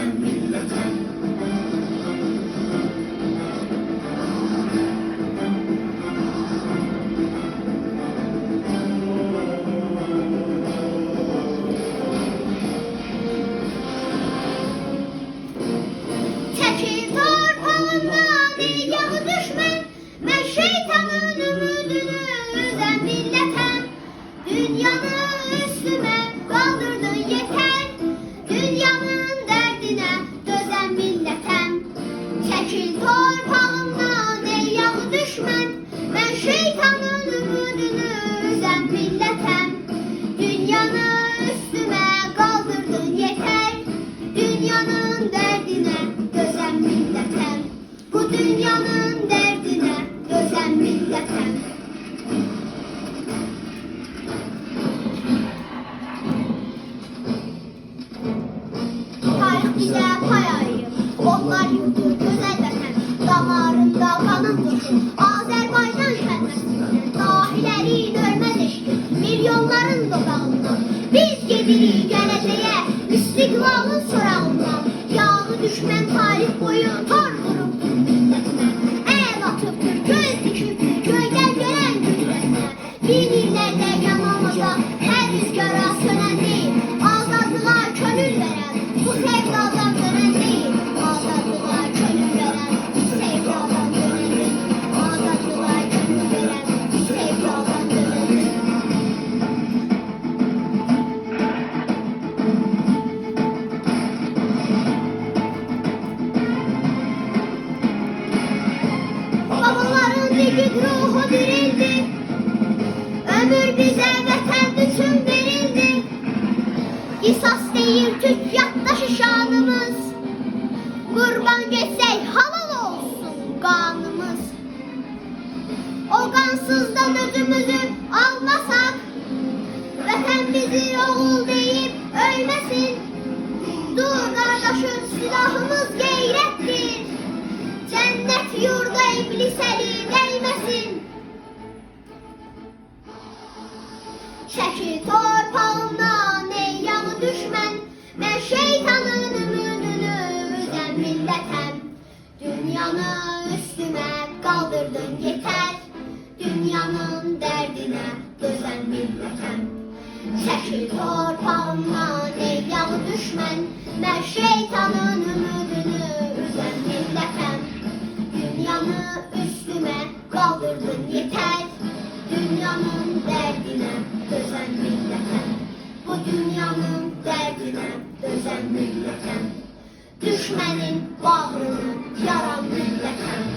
dözen milletem. Çekil torpağından ey yağı düşman, ben şeytanın ümidini üzen milletem. Dünyanı üstüme kaldırdın yeter, dünyanın derdine dözen milletem. Çekil torpağımdan ey yağı düşman, ben şeytanın ümidini üzen milletem. Dünyanı üstüme kaldırdın yeter, dünyanın derdine dözen milletem. Bu dünyanın derdine dözen milletem. Tarih bize pay ayırır, onlar yurdu güzel vətən. Damarında kanım durur, Azərbaycan kəlməsindən. Dahilərin ölməz eşqi, milyonların dodağından. Biz gedirik gələcəyə, istiqlalın sorağından. Yağı düşmən tarix boyu tor vurubdur millətinə. Əl atıbdır, göz dikibdir, köydən gələn güllətə. Bin illərdə yanılmaca, hər rüzgara sönən deyil. Azadlığa könül verən, bu sevdadan dönən deyil. Azadlığa könül verən, bu sevdadan dönən deyil. Azadlığa könül verən, bu sevdadan dönən deyil. Babaların digid ruhu dirildi, ömür bize vətən bütün verildi. Qisas deyir Türk yaddaşı şanımız, qurban geçsək halal olsun qanımız. O qansızdan özümüzü almasak, vətən bizi oğul deyib ölməsin. Dur qardaşım, silahımız qeyrətdir, cənnət yurda iblis əli dəyməsin. Çəkil torpağımdan ey yağı düşmən, mən şeytanın ümidini üzən millətəm. Dünyanı üstümə qaldırdın yeter, dünyanın dərdinə dözən millətəm. Çəkil torpağımdan ey yağı düşmən, mən şeytanın ümidini üzən millətəm. Dünyanı üstümə qaldırdın yeter, dünyanın dərdinə dözən millətəm. Bu dünyanın dərdinə dözən millətəm. Düşmənin bağrını yaran millətəm.